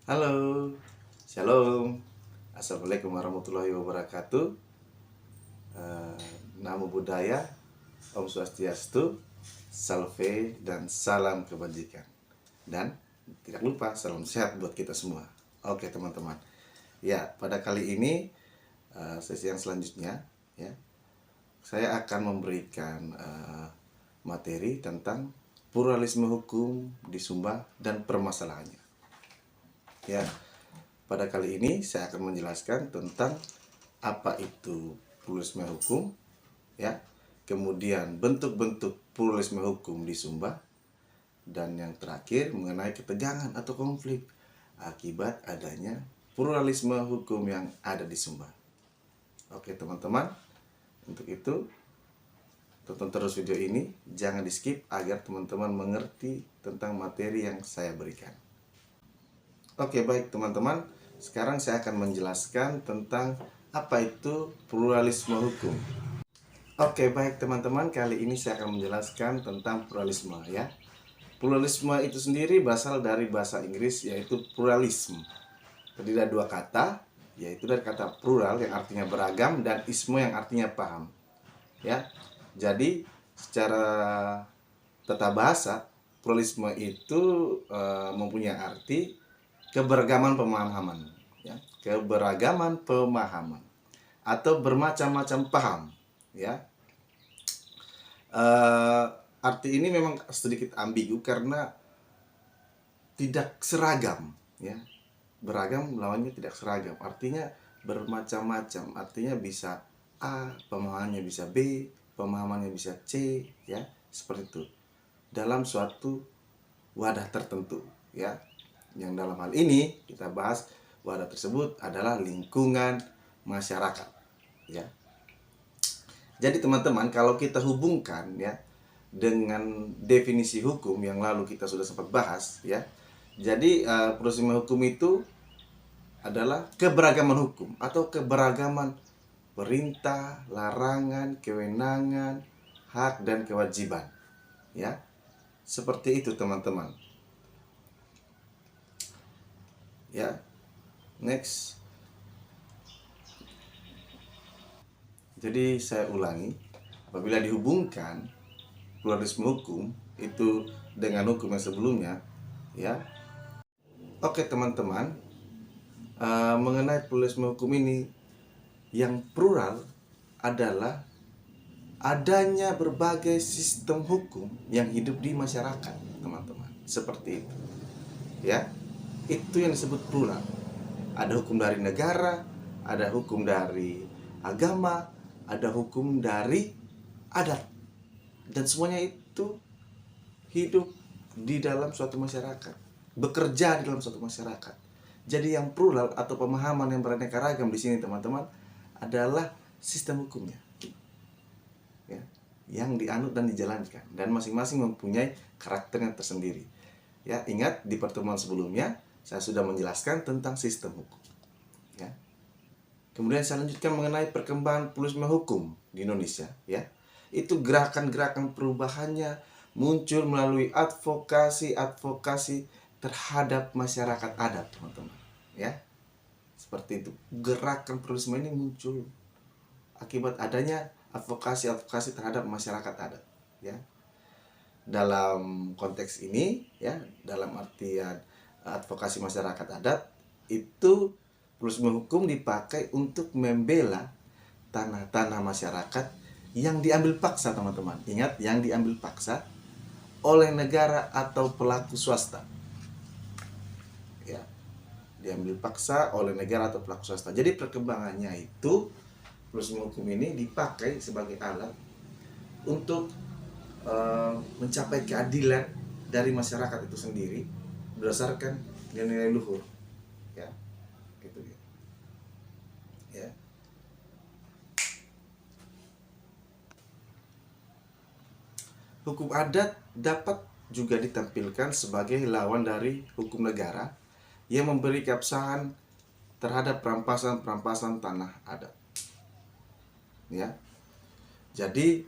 Halo, Shalom, Assalamualaikum warahmatullahi wabarakatuh. Eh, Namo Buddhaya, Om Swastiastu, Salve, dan salam kebajikan. Dan tidak lupa salam sehat buat kita semua. Oke teman-teman, ya pada kali ini sesi yang selanjutnya ya saya akan memberikan materi tentang pluralisme hukum di Sumba dan permasalahannya. Ya, pada kali ini saya akan menjelaskan tentang apa itu pluralisme hukum, ya, kemudian bentuk-bentuk pluralisme hukum di Sumba, dan yang terakhir mengenai ketegangan atau konflik akibat adanya pluralisme hukum yang ada di Sumba. Oke teman-teman, untuk itu tonton terus video ini, jangan di skip agar teman-teman mengerti tentang materi yang saya berikan. Oke baik teman-teman, sekarang saya akan menjelaskan tentang apa itu pluralisme hukum. Oke baik teman-teman, kali ini saya akan menjelaskan tentang pluralisme ya. Pluralisme itu sendiri berasal dari bahasa Inggris yaitu pluralism. Terdiri dari dua kata, yaitu dari kata plural yang artinya beragam dan isme yang artinya paham. Ya. Jadi secara tata bahasa, pluralisme itu mempunyai arti keberagaman pemahaman, ya, keberagaman pemahaman atau bermacam-macam paham, ya. Arti ini memang sedikit ambigu karena tidak seragam, ya. Beragam lawannya tidak seragam, artinya bermacam-macam, artinya bisa A, pemahamannya bisa B, pemahamannya bisa C, ya, seperti itu. Dalam suatu wadah tertentu, ya. Yang dalam hal ini kita bahas wadah tersebut adalah lingkungan masyarakat, ya. Jadi teman-teman, kalau kita hubungkan ya dengan definisi hukum yang lalu kita sudah sempat bahas ya. Jadi pluralisme hukum itu adalah keberagaman hukum atau keberagaman perintah, larangan, kewenangan, hak dan kewajiban. Ya. Seperti itu teman-teman. Ya. Next. Jadi saya ulangi, apabila dihubungkan pluralisme hukum itu dengan hukum yang sebelumnya, ya. Oke teman-teman, mengenai pluralisme hukum ini, yang plural adalah adanya berbagai sistem hukum yang hidup di masyarakat, teman-teman. Seperti itu. Ya. Itu yang disebut plural. Ada hukum dari negara, ada hukum dari agama, ada hukum dari adat. Dan semuanya itu hidup di dalam suatu masyarakat, bekerja di dalam suatu masyarakat. Jadi yang plural atau pemahaman yang beraneka ragam di sini teman-teman adalah sistem hukumnya, ya, yang dianut dan dijalankan, dan masing-masing mempunyai karakternya tersendiri. Ya, ingat di pertemuan sebelumnya saya sudah menjelaskan tentang sistem hukum. Ya. Kemudian saya lanjutkan mengenai perkembangan pluralisme hukum di Indonesia. Ya, itu gerakan-gerakan perubahannya muncul melalui advokasi terhadap masyarakat adat, teman-teman. Ya, seperti itu. Gerakan pluralisme ini muncul akibat adanya advokasi terhadap masyarakat adat. Ya, dalam konteks ini, ya, dalam artian advokasi masyarakat adat itu pluralisme hukum dipakai untuk membela tanah-tanah masyarakat yang diambil paksa, teman-teman. Ingat, yang diambil paksa oleh negara atau pelaku swasta. Ya, diambil paksa oleh negara atau pelaku swasta. Jadi perkembangannya itu pluralisme hukum ini dipakai sebagai alat untuk mencapai keadilan dari masyarakat itu sendiri berdasarkan nilai-nilai luhur, ya, gitu ya. Hukum adat dapat juga ditampilkan sebagai lawan dari hukum negara yang memberi keabsahan terhadap perampasan tanah adat. Ya. Jadi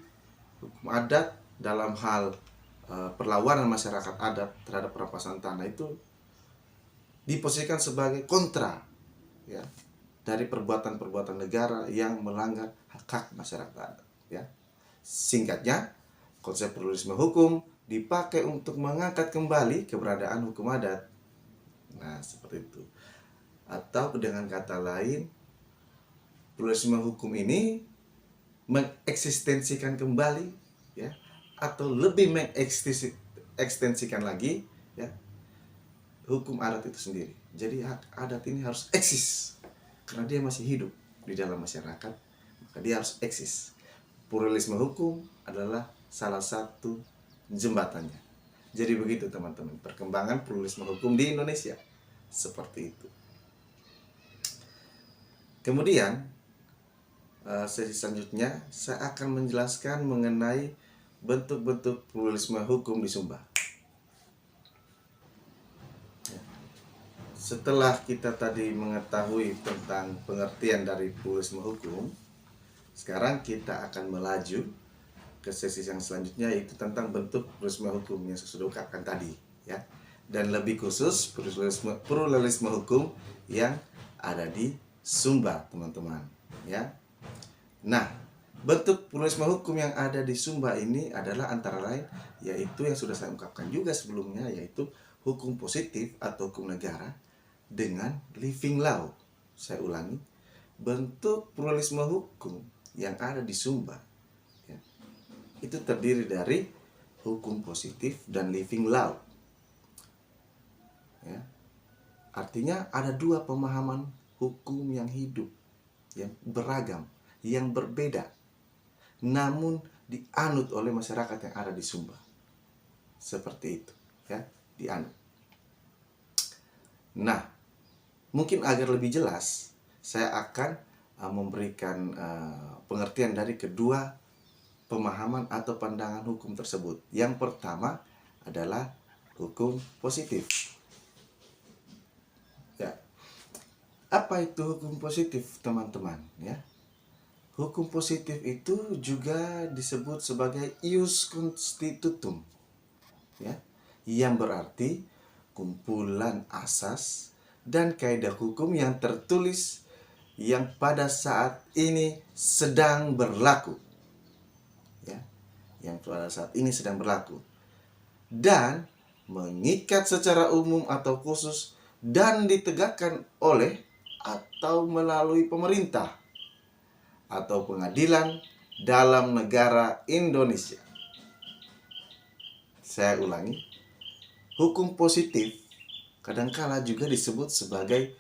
hukum adat dalam hal perlawanan masyarakat adat terhadap perampasan tanah itu diposisikan sebagai kontra, ya, dari perbuatan-perbuatan negara yang melanggar hak-hak masyarakat adat, ya. Singkatnya, konsep pluralisme hukum dipakai untuk mengangkat kembali keberadaan hukum adat. Nah, seperti itu. Atau dengan kata lain, pluralisme hukum ini mengeksistensikan kembali, ya, atau lebih mengekstensikan lagi, ya, hukum adat itu sendiri. Jadi hak adat ini harus eksis karena dia masih hidup di dalam masyarakat, maka dia harus eksis. Pluralisme hukum adalah salah satu jembatannya. Jadi begitu teman-teman, perkembangan pluralisme hukum di Indonesia seperti itu. Kemudian sesi selanjutnya saya akan menjelaskan mengenai bentuk-bentuk pluralisme hukum di Sumba. Setelah kita tadi mengetahui tentang pengertian dari pluralisme hukum, sekarang kita akan melaju ke sesi yang selanjutnya, yaitu tentang bentuk pluralisme hukum yang saya sudah ungkapkan tadi, ya. Dan lebih khusus pluralisme hukum yang ada di Sumba, teman-teman, ya. Nah, bentuk pluralisme hukum yang ada di Sumba ini adalah antara lain, yaitu yang sudah saya ungkapkan juga sebelumnya, yaitu hukum positif atau hukum negara dengan living law. Saya ulangi, bentuk pluralisme hukum yang ada di Sumba, ya, itu terdiri dari hukum positif dan living law, ya. Artinya ada dua pemahaman hukum yang hidup, yang beragam, yang berbeda, namun dianut oleh masyarakat yang ada di Sumba. Seperti itu, ya, dianut. Nah, mungkin agar lebih jelas, saya akan memberikan pengertian dari kedua pemahaman atau pandangan hukum tersebut. Yang pertama adalah hukum positif. Ya. Apa itu hukum positif, teman-teman, ya? Hukum positif itu juga disebut sebagai ius constitutum, ya, yang berarti kumpulan asas dan kaidah hukum yang tertulis yang pada saat ini sedang berlaku, ya, yang pada saat ini sedang berlaku, dan mengikat secara umum atau khusus dan ditegakkan oleh atau melalui pemerintah atau pengadilan dalam negara Indonesia. Saya ulangi, hukum positif kadangkala juga disebut sebagai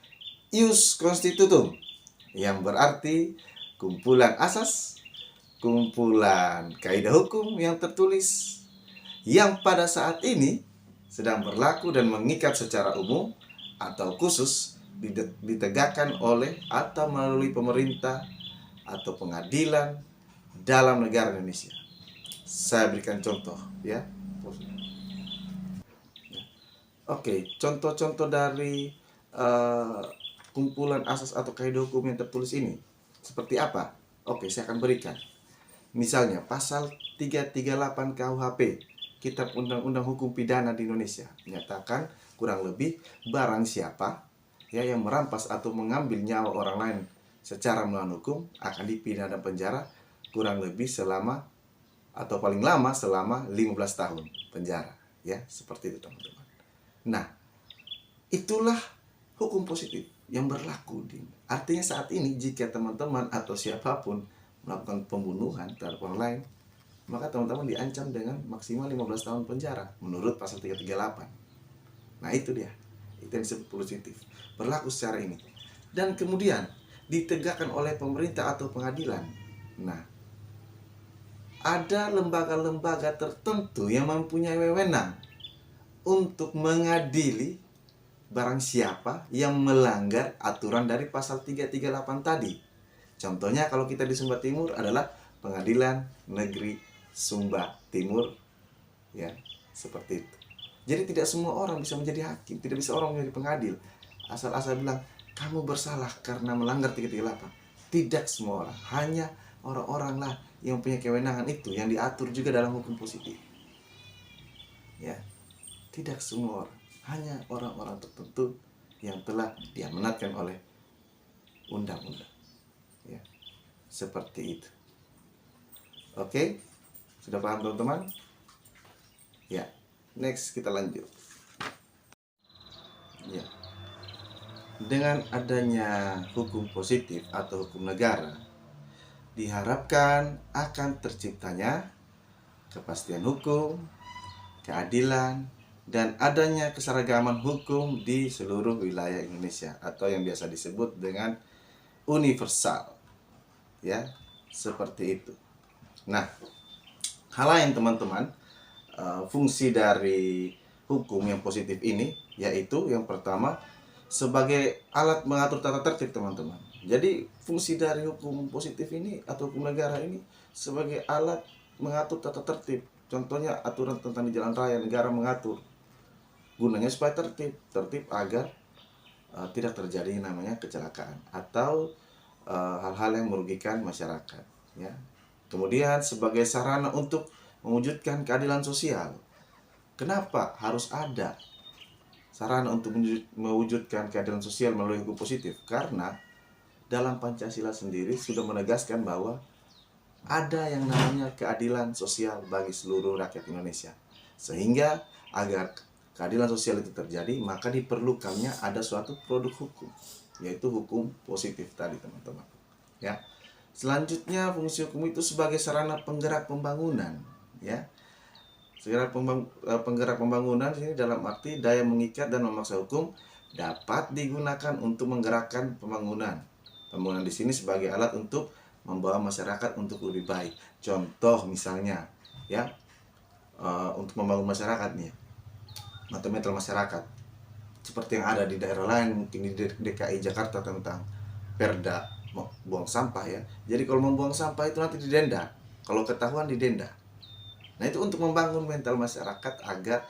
ius constitutum, yang berarti kumpulan asas, kumpulan kaidah hukum yang tertulis yang pada saat ini sedang berlaku dan mengikat secara umum atau khusus ditegakkan oleh atau melalui pemerintah atau pengadilan dalam negara Indonesia. Saya berikan contoh, ya. Oke, contoh-contoh dari kumpulan asas atau kaidah hukum yang tertulis ini seperti apa? Oke, saya akan berikan. Misalnya pasal 338 KUHP, Kitab Undang-Undang Hukum Pidana di Indonesia, menyatakan kurang lebih barang siapa, ya, yang merampas atau mengambil nyawa orang lain secara melawan hukum akan dipidana dan penjara kurang lebih selama atau paling lama selama 15 tahun penjara, ya, seperti itu, teman-teman. Nah, itulah hukum positif yang berlaku artinya saat ini jika teman-teman atau siapapun melakukan pembunuhan terhadap orang lain, maka teman-teman diancam dengan maksimal 15 tahun penjara menurut pasal 338. Nah, itu dia. Itu yang disebut positif. Berlaku secara ini. Dan kemudian ditegakkan oleh pemerintah atau pengadilan. Nah, ada lembaga-lembaga tertentu yang mempunyai wewenang untuk mengadili barang siapa yang melanggar aturan dari pasal 338 tadi. Contohnya kalau kita di Sumba Timur adalah Pengadilan Negeri Sumba Timur, ya, seperti itu. Jadi tidak semua orang bisa menjadi hakim, tidak bisa orang menjadi pengadil. Asal-asal bilang kamu bersalah karena melanggar 338. Tidak semua orang, hanya orang-orang lah yang punya kewenangan itu yang diatur juga dalam hukum positif. Ya. Tidak semua orang, hanya orang-orang tertentu yang telah diamanatkan oleh undang-undang. Ya, seperti itu. Oke, sudah paham teman-teman? Ya, next kita lanjut. Ya, dengan adanya hukum positif atau hukum negara, diharapkan akan terciptanya kepastian hukum, keadilan, dan adanya keseragaman hukum di seluruh wilayah Indonesia atau yang biasa disebut dengan universal. Ya, seperti itu. Nah, hal lain teman-teman, fungsi dari hukum yang positif ini yaitu yang pertama sebagai alat mengatur tata tertib teman-teman. Jadi fungsi dari hukum positif ini atau hukum negara ini sebagai alat mengatur tata tertib. Contohnya aturan tentang di jalan raya negara mengatur, gunanya supaya tertib agar tidak terjadi namanya kecelakaan atau hal-hal yang merugikan masyarakat. Ya. Kemudian sebagai sarana untuk mewujudkan keadilan sosial. Kenapa harus ada sarana untuk mewujudkan keadilan sosial melalui hukum positif? Karena dalam Pancasila sendiri sudah menegaskan bahwa ada yang namanya keadilan sosial bagi seluruh rakyat Indonesia. Sehingga agar keadilan sosial itu terjadi, maka diperlukannya ada suatu produk hukum, yaitu hukum positif tadi teman-teman. Ya. Selanjutnya fungsi hukum itu sebagai sarana penggerak pembangunan, ya. Penggerak pembangunan ini dalam arti daya mengikat dan memaksa hukum dapat digunakan untuk menggerakkan pembangunan. Pembangunan di sini sebagai alat untuk membawa masyarakat untuk lebih baik. Contoh misalnya, ya, untuk membangun masyarakat nih, matematika masyarakat seperti yang ada di daerah lain, mungkin di DKI Jakarta tentang perda buang sampah ya. Jadi kalau membuang sampah itu nanti didenda. Kalau ketahuan didenda. Nah, itu untuk membangun mental masyarakat agar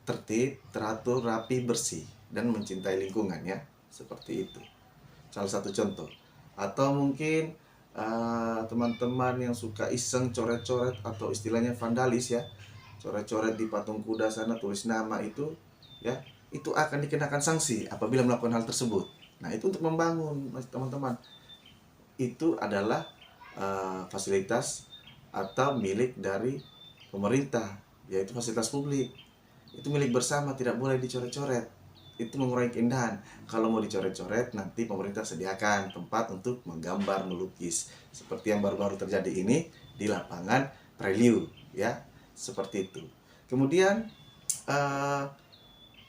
tertib, teratur, rapi, bersih dan mencintai lingkungan ya. Seperti itu. Salah satu contoh. Atau mungkin teman-teman yang suka iseng coret-coret atau istilahnya vandalis ya. Coret-coret di patung kuda sana tulis nama itu ya, itu akan dikenakan sanksi apabila melakukan hal tersebut. Nah, itu untuk membangun teman-teman. Itu adalah fasilitas atau milik dari pemerintah, yaitu fasilitas publik. Itu milik bersama, tidak boleh dicoret-coret. Itu mengurangi keindahan. Kalau mau dicoret-coret, nanti pemerintah sediakan tempat untuk menggambar, melukis. Seperti yang baru-baru terjadi ini di lapangan Preliu, ya, seperti itu. Kemudian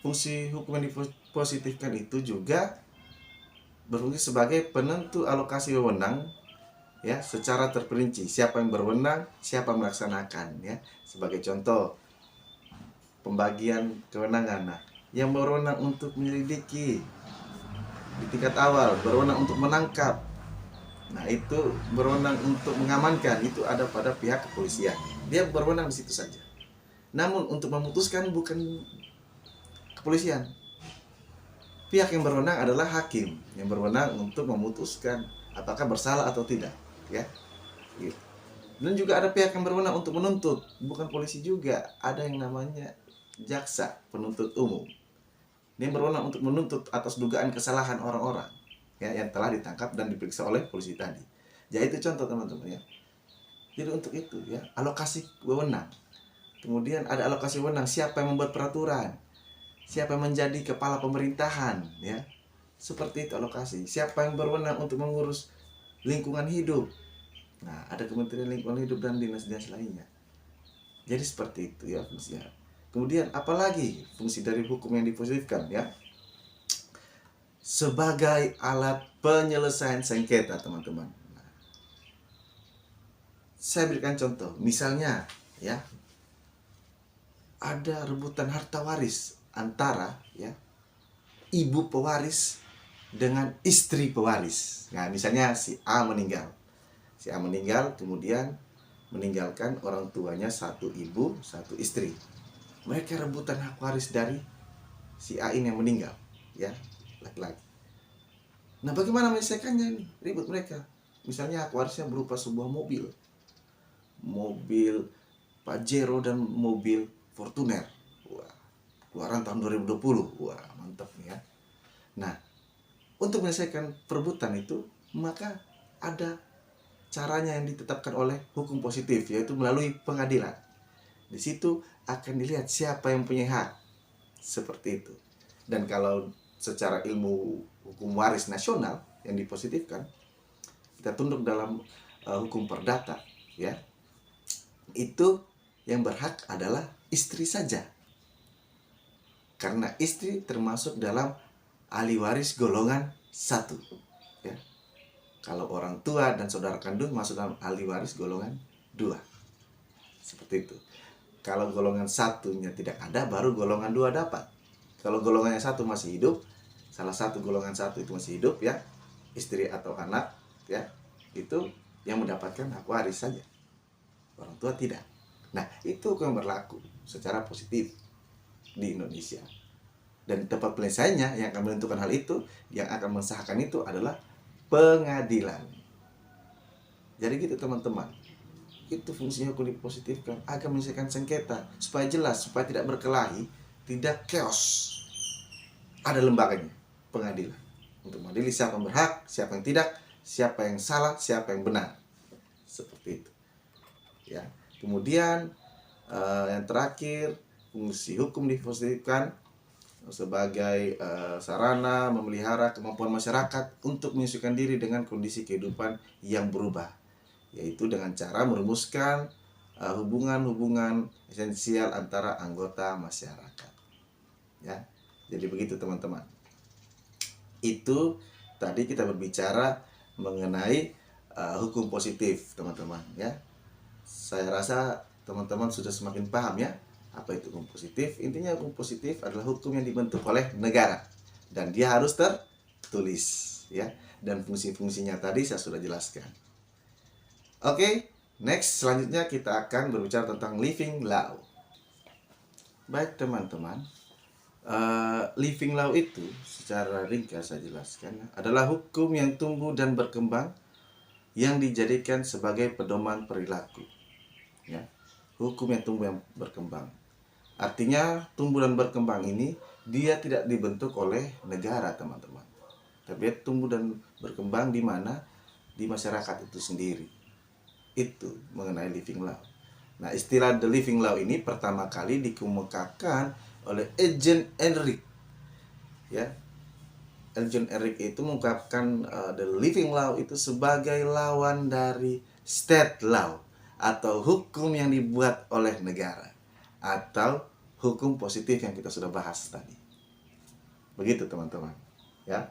fungsi hukum yang dipositifkan itu juga berfungsi sebagai penentu alokasi wewenang ya secara terperinci, siapa yang berwenang, siapa yang melaksanakan ya. Sebagai contoh pembagian kewenangan, nah, yang berwenang untuk menyelidiki di tingkat awal, berwenang untuk menangkap, nah itu berwenang untuk mengamankan, itu ada pada pihak kepolisian, dia berwenang di situ saja. Namun untuk memutuskan bukan kepolisian, pihak yang berwenang adalah hakim yang berwenang untuk memutuskan apakah bersalah atau tidak, ya. Gitu. Dan juga ada pihak yang berwenang untuk menuntut, bukan polisi juga, ada yang namanya jaksa penuntut umum. Dia berwenang untuk menuntut atas dugaan kesalahan orang-orang ya yang telah ditangkap dan diperiksa oleh polisi tadi. Jadi itu contoh teman-teman ya. Jadi untuk itu ya, alokasi wewenang. Kemudian ada alokasi wewenang, siapa yang membuat peraturan, siapa yang menjadi kepala pemerintahan ya. Seperti itu alokasi. Siapa yang berwenang untuk mengurus lingkungan hidup. Nah, ada Kementerian Lingkungan Hidup dan dinas-dinas lainnya. Jadi seperti itu ya fungsinya. Kemudian apalagi fungsi dari hukum yang dipositifkan ya? Sebagai alat penyelesaian sengketa, teman-teman. Nah, saya berikan contoh, misalnya ya, ada rebutan harta waris antara ya ibu pewaris dengan istri pewaris. Nah, misalnya si A meninggal. Si A meninggal kemudian meninggalkan orang tuanya, satu ibu, satu istri. Mereka rebutan hak waris dari si A ini yang meninggal, ya, laki-laki. Nah, bagaimana menyelesaikannya ini? Ribut mereka. Misalnya hak warisnya berupa sebuah mobil. Mobil Pajero dan mobil Fortuner. Wah, keluaran tahun 2020. Wah, mantap nih ya. Nah, untuk menyelesaikan perebutan itu, maka ada caranya yang ditetapkan oleh hukum positif, yaitu melalui pengadilan. Di situ akan dilihat siapa yang punya hak, seperti itu. Dan kalau secara ilmu hukum waris nasional yang dipositifkan, kita tunduk dalam hukum perdata, ya, itu yang berhak adalah istri saja, karena istri termasuk dalam ahli waris golongan 1, ya. Kalau orang tua dan saudara kandung masuk dalam ahli waris golongan 2, seperti itu. Kalau golongan satunya tidak ada, baru golongan 2 dapat. Kalau golongannya 1 masih hidup, salah satu golongan 1 itu masih hidup, ya, istri atau anak, ya, itu yang mendapatkan hak waris saja, orang tua tidak. Nah, itu yang berlaku secara positif di Indonesia. Dan tempat penyelesaiannya yang akan menentukan hal itu, yang akan mensahkan itu adalah pengadilan. Jadi gitu teman-teman. Itu fungsinya hukum dipositifkan, agar menyelesaikan sengketa supaya jelas, supaya tidak berkelahi, tidak chaos. Ada lembaganya, pengadilan, untuk mengadili siapa yang berhak, siapa yang tidak, siapa yang salah, siapa yang benar. Seperti itu, ya. Kemudian yang terakhir, fungsi hukum dipositifkan sebagai sarana memelihara kemampuan masyarakat untuk menyesuaikan diri dengan kondisi kehidupan yang berubah, yaitu dengan cara merumuskan hubungan-hubungan esensial antara anggota masyarakat, ya. Jadi begitu teman-teman. Itu tadi kita berbicara mengenai hukum positif, teman-teman, ya. Saya rasa teman-teman sudah semakin paham, ya, apa itu hukum positif. Intinya hukum positif adalah hukum yang dibentuk oleh negara dan dia harus tertulis, ya. Dan fungsi-fungsinya tadi saya sudah jelaskan. Oke, next, selanjutnya kita akan berbicara tentang living law. Baik teman-teman, living law itu secara ringkas saya jelaskan adalah hukum yang tumbuh dan berkembang yang dijadikan sebagai pedoman perilaku, ya. Hukum yang tumbuh yang berkembang, artinya tumbuh dan berkembang ini dia tidak dibentuk oleh negara, teman-teman, tapi dia tumbuh dan berkembang di mana? Di masyarakat itu sendiri. Itu mengenai living law. Nah, istilah the living law ini pertama kali dikemukakan oleh Eugene Enrique, ya. Eugene Enrique itu mengungkapkan the living law itu sebagai lawan dari state law atau hukum yang dibuat oleh negara atau hukum positif yang kita sudah bahas tadi. Begitu teman-teman, ya.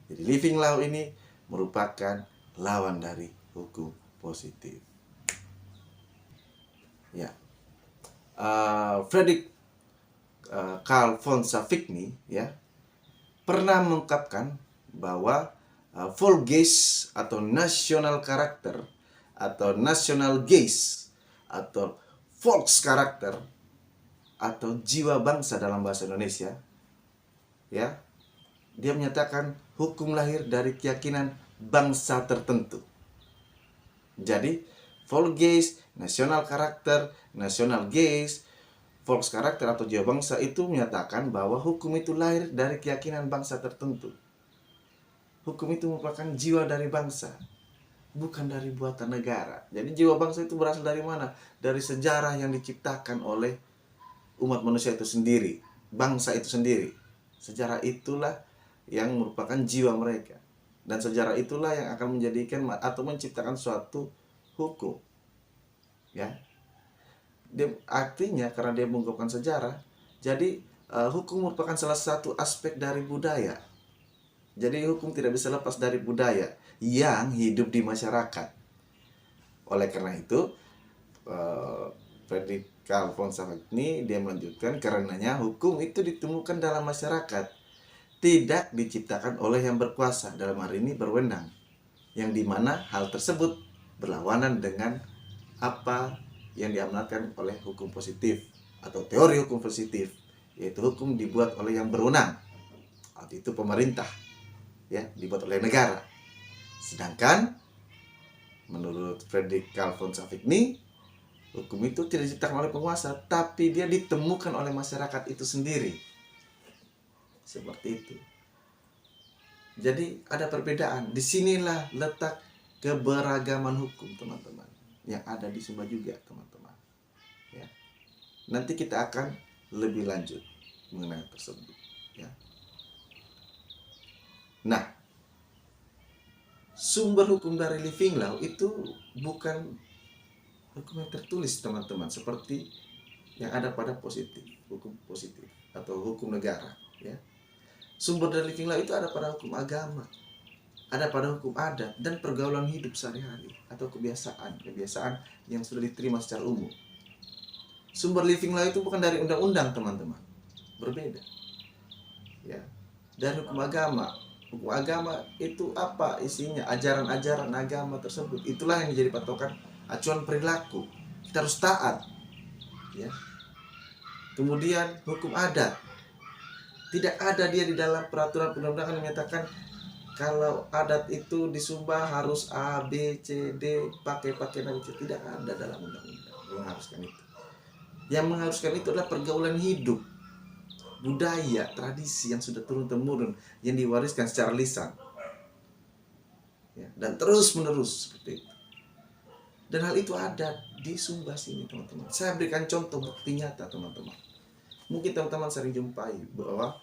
Jadi living law ini merupakan lawan dari hukum positif, ya. Friedrich Carl von Savigny, ya, pernah mengungkapkan bahwa Volksgeist atau national character atau national gaze atau volks karakter atau jiwa bangsa dalam bahasa Indonesia, ya, dia menyatakan hukum lahir dari keyakinan bangsa tertentu. Jadi Volksgeist, national character, national gaze, volks karakter atau jiwa bangsa itu menyatakan bahwa hukum itu lahir dari keyakinan bangsa tertentu. Hukum itu merupakan jiwa dari bangsa, bukan dari buatan negara. Jadi jiwa bangsa itu berasal dari mana? Dari sejarah yang diciptakan oleh umat manusia itu sendiri, bangsa itu sendiri. Sejarah itulah yang merupakan jiwa mereka. Dan sejarah itulah yang akan menjadikan atau menciptakan suatu hukum, ya. Dia, artinya karena dia mengungkapkan sejarah, jadi hukum merupakan salah satu aspek dari budaya. Jadi hukum tidak bisa lepas dari budaya yang hidup di masyarakat. Oleh karena itu, Friedrich Carl von Savigny dia melanjutkan, karenanya hukum itu ditemukan dalam masyarakat, tidak diciptakan oleh yang berkuasa, dalam hal ini berwenang, yang dimana hal tersebut berlawanan dengan apa yang diamanatkan oleh hukum positif atau teori hukum positif, yaitu hukum dibuat oleh yang berwenang, atau itu pemerintah, ya, dibuat oleh negara. Sedangkan menurut Friedrich Carl von Savigny, hukum itu tidak diciptakan oleh penguasa, tapi dia ditemukan oleh masyarakat itu sendiri. Seperti itu. Jadi ada perbedaan. Disinilah letak keberagaman hukum, teman-teman, yang ada di Sumba juga, teman-teman. Ya. Nanti kita akan lebih lanjut mengenai tersebut. Ya. Nah, sumber hukum dari Living Law itu bukan hukum yang tertulis, teman-teman, seperti yang ada pada hukum positif atau hukum negara. Ya. Sumber dari Living Law itu ada pada hukum agama, ada pada hukum adat dan pergaulan hidup sehari-hari atau kebiasaan yang sudah diterima secara umum. Sumber Living Law itu bukan dari undang-undang, teman-teman, berbeda. Ya, dari hukum agama. Hukum agama itu apa isinya? Ajaran-ajaran agama tersebut. Itulah yang menjadi patokan acuan perilaku. Kita harus taat. Ya. Kemudian hukum adat. Tidak ada dia di dalam peraturan perundang-undangan yang menyatakan kalau adat itu di Sumba harus A, B, C, D, pakai nama itu. Tidak ada dalam undang-undang mengharuskan itu. Yang mengharuskan itu adalah pergaulan hidup, budaya, tradisi yang sudah turun-temurun, yang diwariskan secara lisan, ya, dan terus-menerus seperti itu. Dan hal itu ada di Sumba sini, teman-teman. Saya berikan contoh bukti nyata, teman-teman. Mungkin teman-teman sering jumpai bahwa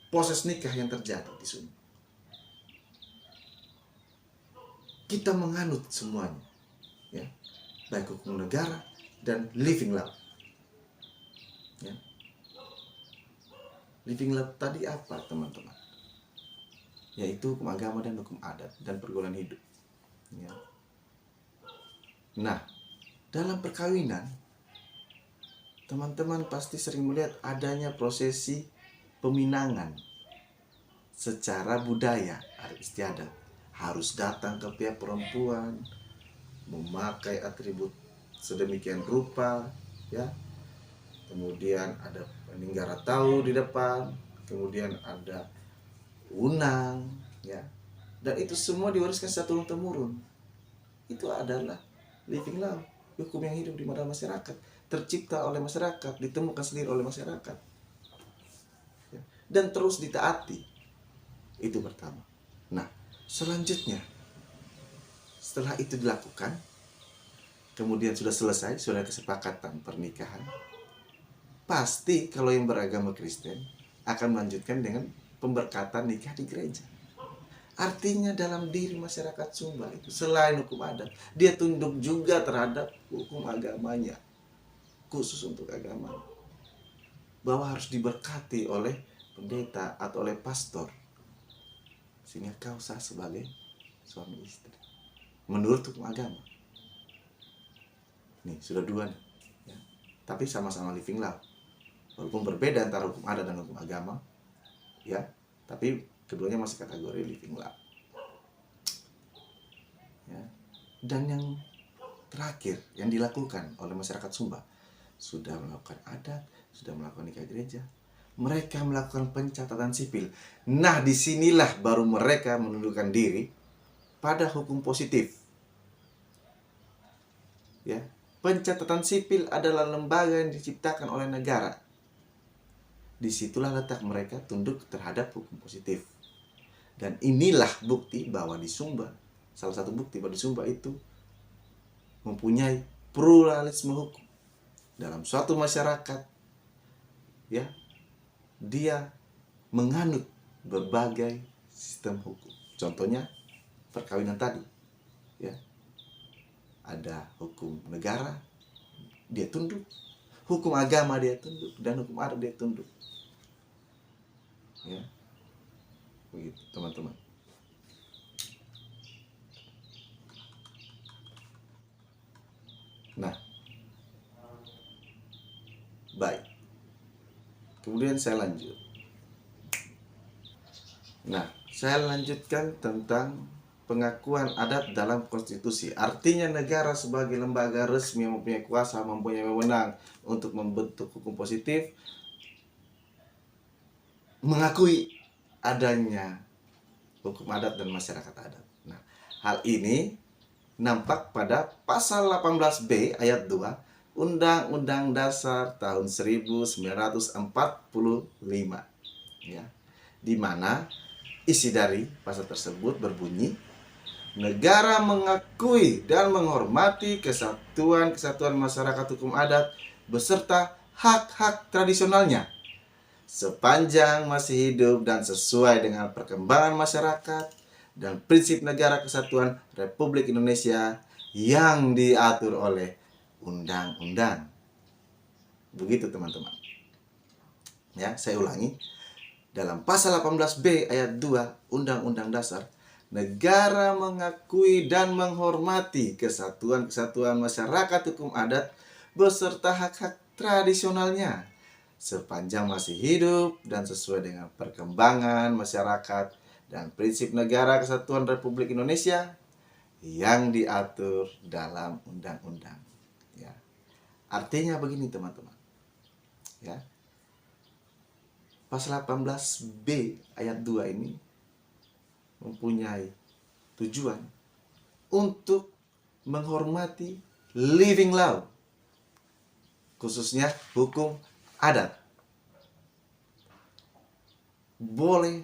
proses nikah yang terjadi di Sumba, kita menganut semuanya, ya, baik hukum negara dan Living Law. Ya. Living Law tadi apa, teman-teman? Yaitu hukum agama dan hukum adat dan pergaulan hidup. Ya. Nah, dalam perkawinan, teman-teman pasti sering melihat adanya prosesi peminangan secara budaya adat istiadat. Harus datang ke pihak perempuan, memakai atribut sedemikian rupa, ya. Kemudian ada peninggalan tahu di depan, kemudian ada unang, ya. Dan itu semua diwariskan secara turun-temurun. Itu adalah Living Law, hukum yang hidup di mata masyarakat, tercipta oleh masyarakat, ditemukan sendiri oleh masyarakat, ya. Dan terus ditaati. Itu pertama. Nah, selanjutnya, setelah itu dilakukan, kemudian sudah selesai, sudah kesepakatan pernikahan, pasti kalau yang beragama Kristen akan melanjutkan dengan pemberkatan nikah di gereja. Artinya dalam diri masyarakat Sumba itu selain hukum adat, dia tunduk juga terhadap hukum agamanya, khusus untuk agama, bahwa harus diberkati oleh pendeta atau oleh pastor, sehingga kau sah sebagai suami istri menurut hukum agama. Nih sudah dua nih, ya. Tapi sama-sama Living Law, walaupun berbeda antara hukum adat dan hukum agama, ya, tapi keduanya masih kategori Living Law, ya. Dan yang terakhir yang dilakukan oleh masyarakat Sumba, sudah melakukan adat, sudah melakukan nikah gereja, mereka melakukan pencatatan sipil. Nah, disinilah baru mereka menundukkan diri pada hukum positif, ya. Pencatatan sipil adalah lembaga yang diciptakan oleh negara. Disitulah letak mereka tunduk terhadap hukum positif. Dan inilah bukti bahwa di Sumba, salah satu bukti bahwa di Sumba itu mempunyai pluralisme hukum. Dalam suatu masyarakat, ya, dia menganut berbagai sistem hukum. Contohnya perkawinan tadi, ya. Ada hukum negara, dia tunduk. Hukum agama dia tunduk, dan hukum adat dia tunduk. Ya. Begitu, teman-teman. Nah, baik. Kemudian saya lanjut. Nah, saya lanjutkan tentang pengakuan adat dalam konstitusi. Artinya negara sebagai lembaga resmi yang mempunyai kuasa, mempunyai wewenang untuk membentuk hukum positif, mengakui adanya hukum adat dan masyarakat adat. Nah, hal ini nampak pada pasal 18B ayat 2 Undang-Undang Dasar tahun 1945, ya, di mana Isi dari pasal tersebut berbunyi, negara mengakui dan menghormati kesatuan masyarakat hukum adat beserta hak-hak tradisionalnya sepanjang masih hidup dan sesuai dengan perkembangan masyarakat dan prinsip negara kesatuan Republik Indonesia yang diatur oleh undang-undang. Begitu teman-teman. Ya, saya ulangi. Dalam pasal 18B ayat 2 Undang-Undang Dasar, negara mengakui dan menghormati kesatuan masyarakat hukum adat beserta hak-hak tradisionalnya sepanjang masih hidup dan sesuai dengan perkembangan masyarakat dan prinsip negara kesatuan Republik Indonesia yang diatur dalam undang-undang. Ya. Artinya begini teman-teman. Ya. Pasal 18B ayat 2 ini mempunyai tujuan untuk menghormati living law, khususnya hukum adat. Boleh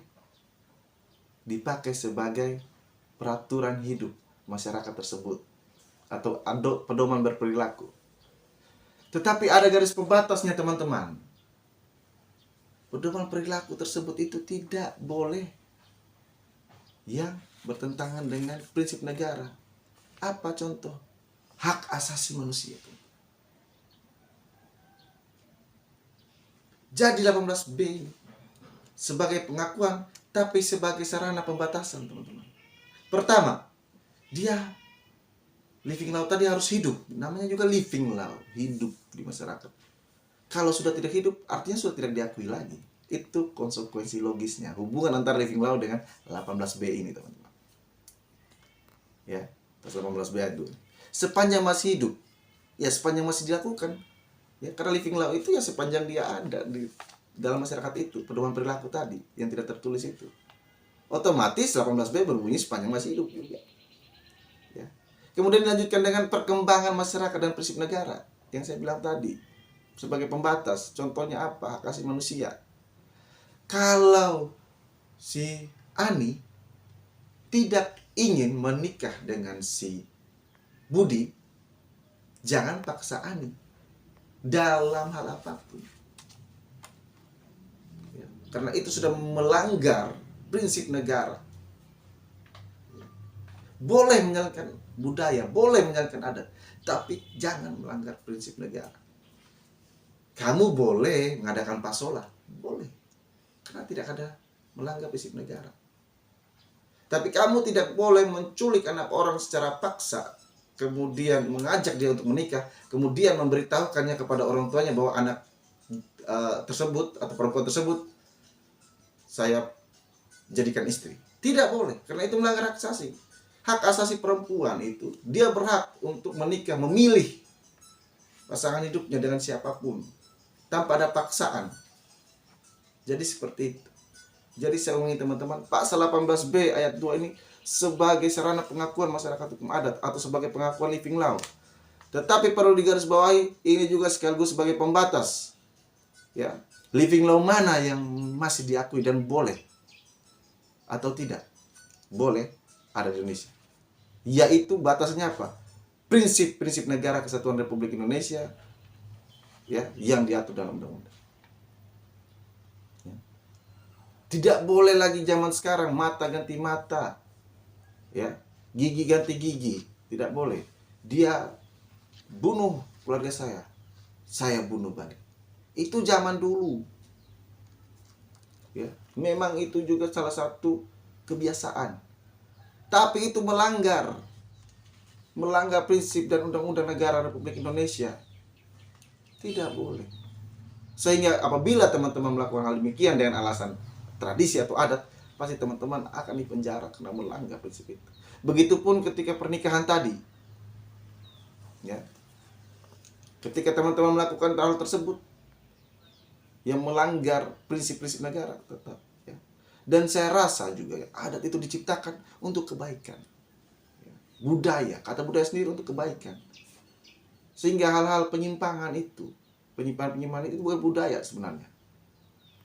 dipakai sebagai peraturan hidup masyarakat tersebut atau pedoman berperilaku. Tetapi ada garis pembatasnya teman-teman. Pedoman perilaku tersebut itu tidak boleh yang bertentangan dengan prinsip negara. Apa contoh? Hak asasi manusia itu. Jadi 18B sebagai pengakuan tapi sebagai sarana pembatasan teman-teman. Pertama, dia living law tadi harus hidup. Namanya juga living law, hidup di masyarakat. Kalau sudah tidak hidup, artinya sudah tidak diakui lagi. Itu konsekuensi logisnya. Hubungan antara living law dengan 18B ini teman-teman. Ya, pasal 18B ayat 2. Sepanjang masih hidup, ya sepanjang masih dilakukan. Ya, karena living law itu ya sepanjang dia ada di dalam masyarakat itu, pedoman perilaku tadi yang tidak tertulis itu. Otomatis 18B berbunyi sepanjang masih hidup juga. Ya. Kemudian dilanjutkan dengan perkembangan masyarakat dan prinsip negara yang saya bilang tadi sebagai pembatas. Contohnya apa? Hak asasi manusia. Kalau si Ani tidak ingin menikah dengan si Budi, jangan paksa Ani dalam hal apapun. Ya, karena itu sudah melanggar prinsip negara. Boleh menjalankan budaya, boleh menjalankan adat, tapi jangan melanggar prinsip negara. Kamu boleh mengadakan pasola, boleh, karena tidak ada melanggar prinsip negara. Tapi kamu tidak boleh menculik anak orang secara paksa, kemudian mengajak dia untuk menikah, kemudian memberitahukannya kepada orang tuanya bahwa anak tersebut atau perempuan tersebut saya jadikan istri. Tidak boleh, karena itu melanggar hak asasi. Hak asasi perempuan itu, dia berhak untuk menikah, memilih pasangan hidupnya dengan siapapun, tanpa ada paksaan. Jadi seperti itu. Jadi saya ulangi teman-teman, pasal 18B ayat 2 ini sebagai sarana pengakuan masyarakat hukum adat atau sebagai pengakuan living law. Tetapi perlu digarisbawahi, ini juga sekaligus sebagai pembatas. Ya, living law mana yang masih diakui dan boleh atau tidak boleh ada di Indonesia, yaitu batasnya apa? Prinsip-prinsip negara kesatuan Republik Indonesia, ya, yang diatur dalam undang-undang. Ya. Tidak boleh lagi zaman sekarang mata ganti mata, ya, gigi ganti gigi, tidak boleh. Dia bunuh keluarga saya bunuh balik. Itu zaman dulu. Ya, memang itu juga salah satu kebiasaan. Tapi itu melanggar prinsip dan undang-undang negara Republik Indonesia. Tidak boleh. Sehingga apabila teman-teman melakukan hal demikian dengan alasan tradisi atau adat, pasti teman-teman akan dipenjara karena melanggar prinsip itu. Begitupun ketika pernikahan tadi. Ya. Ketika teman-teman melakukan hal tersebut yang melanggar prinsip-prinsip negara, tetap, ya. Dan saya rasa juga ya, adat itu diciptakan untuk kebaikan, ya. Budaya, kata budaya sendiri untuk kebaikan. Sehingga hal-hal penyimpangan itu bukan budaya sebenarnya.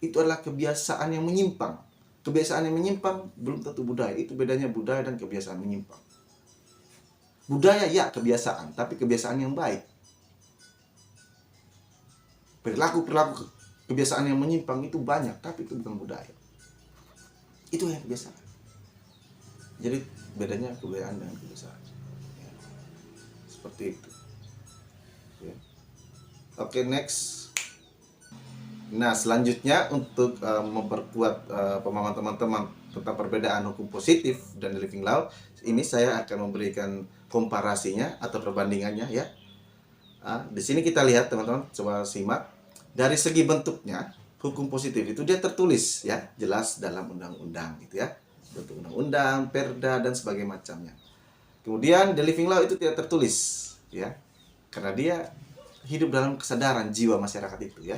Itu adalah kebiasaan yang menyimpang. Kebiasaan yang menyimpang belum tentu budaya. Itu bedanya budaya dan kebiasaan menyimpang. Budaya ya kebiasaan, tapi kebiasaan yang baik. Perilaku kebiasaan yang menyimpang itu banyak, tapi itu bukan budaya. Itu yang kebiasaan. Jadi bedanya kebudayaan dengan kebiasaan. Ya, seperti itu. Ya. Oke, next. Nah, selanjutnya untuk memperkuat pemahaman teman-teman tentang perbedaan hukum positif dan living law, ini saya akan memberikan komparasinya atau perbandingannya ya. Di sini kita lihat teman-teman, coba simak. Dari segi bentuknya, hukum positif itu dia tertulis ya, jelas dalam undang-undang gitu ya. Bentuk undang-undang, perda dan sebagainya macamnya. Kemudian the living law itu tidak tertulis ya. Karena dia hidup dalam kesadaran jiwa masyarakat itu ya.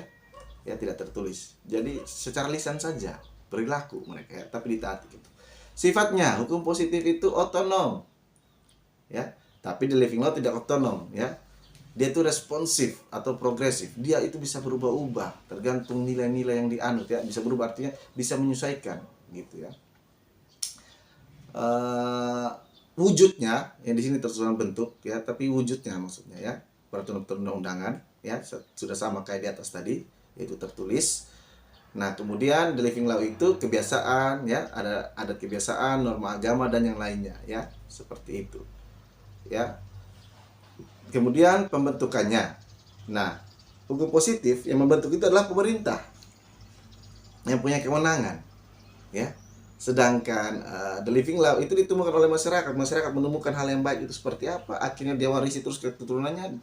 Ya tidak tertulis. Jadi secara lisan saja perilaku mereka ya, tapi ditaati gitu. Sifatnya hukum positif itu otonom. Ya, tapi the living law tidak otonom ya. Dia itu responsif atau progresif. Dia itu bisa berubah-ubah tergantung nilai-nilai yang dianut ya, bisa berubah artinya bisa menyesuaikan gitu ya. Wujudnya yang di sini tersusun bentuk ya, tapi wujudnya maksudnya ya peraturan perundang-undangan ya sudah sama kayak di atas tadi, yaitu tertulis. Nah, kemudian the living law itu kebiasaan ya, ada adat kebiasaan, norma agama dan yang lainnya ya, seperti itu. Ya. Kemudian pembentukannya. Nah, hukum positif yang membentuk itu adalah pemerintah yang punya kewenangan. Ya. Sedangkan the living law itu ditemukan oleh masyarakat. Masyarakat menemukan hal yang baik itu seperti apa, akhirnya dia warisi terus ke keturunannya.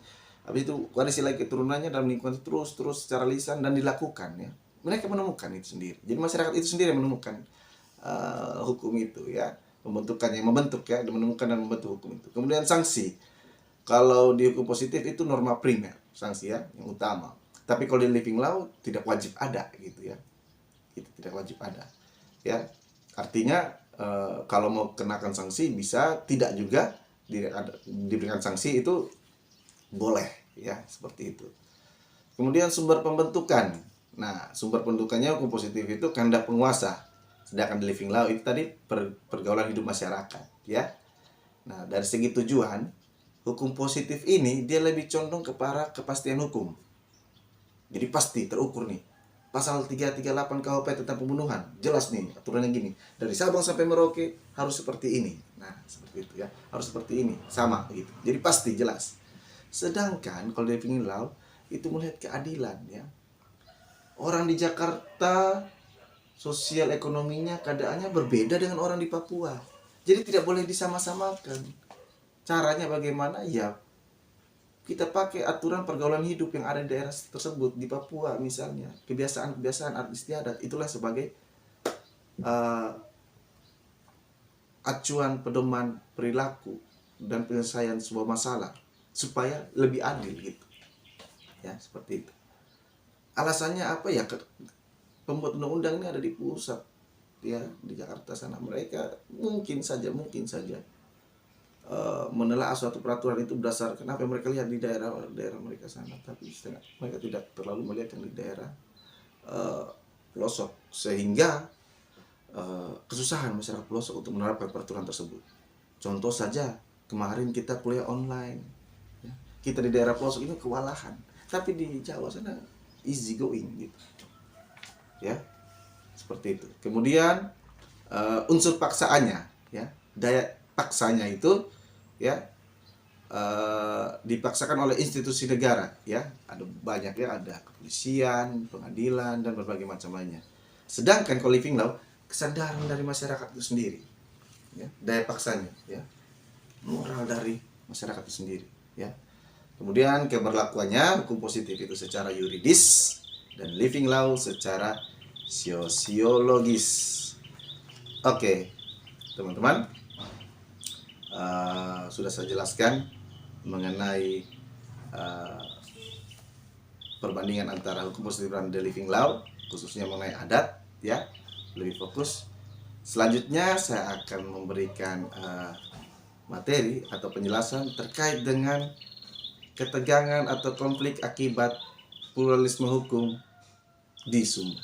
Habis itu warisi lagi keturunannya dan lingkungan terus secara lisan dan dilakukan ya. Mereka menemukan itu sendiri. Jadi masyarakat itu sendiri yang menemukan hukum itu ya, pembentukannya, membentuk ya, menemukan dan membentuk hukum itu. Kemudian sanksi. Kalau di hukum positif itu norma primer, sanksi ya, yang utama. Tapi kalau di living law tidak wajib ada gitu ya. Itu tidak wajib ada. Ya. Artinya kalau mau kenakan sanksi bisa, tidak juga diberikan sanksi itu boleh ya, seperti itu. Kemudian sumber pembentukan. Nah, sumber pembentukannya hukum positif itu kehendak penguasa. Sedangkan di living law itu tadi pergaulan hidup masyarakat, ya. Nah, dari segi tujuan, hukum positif ini dia lebih condong kepada kepastian hukum. Jadi pasti terukur nih. Pasal 338 KUHP tentang pembunuhan, jelas nih aturannya gini. Dari Sabang sampai Merauke harus seperti ini. Nah, seperti itu ya. Harus seperti ini, sama gitu. Jadi pasti jelas. Sedangkan kalau living law itu melihat keadilan ya. Orang di Jakarta sosial ekonominya keadaannya berbeda dengan orang di Papua. Jadi tidak boleh disama-samakan. Caranya bagaimana? Ya kita pakai aturan pergaulan hidup yang ada di daerah tersebut, di Papua misalnya. Kebiasaan-kebiasaan adat istiadat itulah sebagai acuan pedoman perilaku dan penyelesaian sebuah masalah supaya lebih adil gitu. Ya, seperti itu. Alasannya apa ya? Pembuat undang-undang ini ada di pusat ya, di Jakarta sana. Mereka mungkin saja menelaah suatu peraturan itu berdasarkan apa yang mereka lihat di daerah mereka sana, tapi mereka tidak terlalu melihat yang di daerah pelosok, sehingga kesusahan masyarakat pelosok untuk menerapkan peraturan tersebut. Contoh saja kemarin kita kuliah online ya. Kita di daerah pelosok ini kewalahan, tapi di Jawa sana easy going gitu ya, seperti itu. Kemudian unsur paksaannya ya, daya paksanya itu ya dipaksakan oleh institusi negara ya, ada banyak ya, ada kepolisian, pengadilan dan berbagai macam lainnya. Sedangkan kalau living law kesadaran dari masyarakat itu sendiri ya, daya paksanya ya, moral dari masyarakat itu sendiri ya. Kemudian keberlakuannya, hukum positif itu secara yuridis dan living law secara sosiologis. Oke, teman-teman, sudah saya jelaskan mengenai perbandingan antara hukum positif dan the living law, khususnya mengenai adat ya, lebih fokus. Selanjutnya saya akan memberikan materi atau penjelasan terkait dengan ketegangan atau konflik akibat pluralisme hukum di Sumba.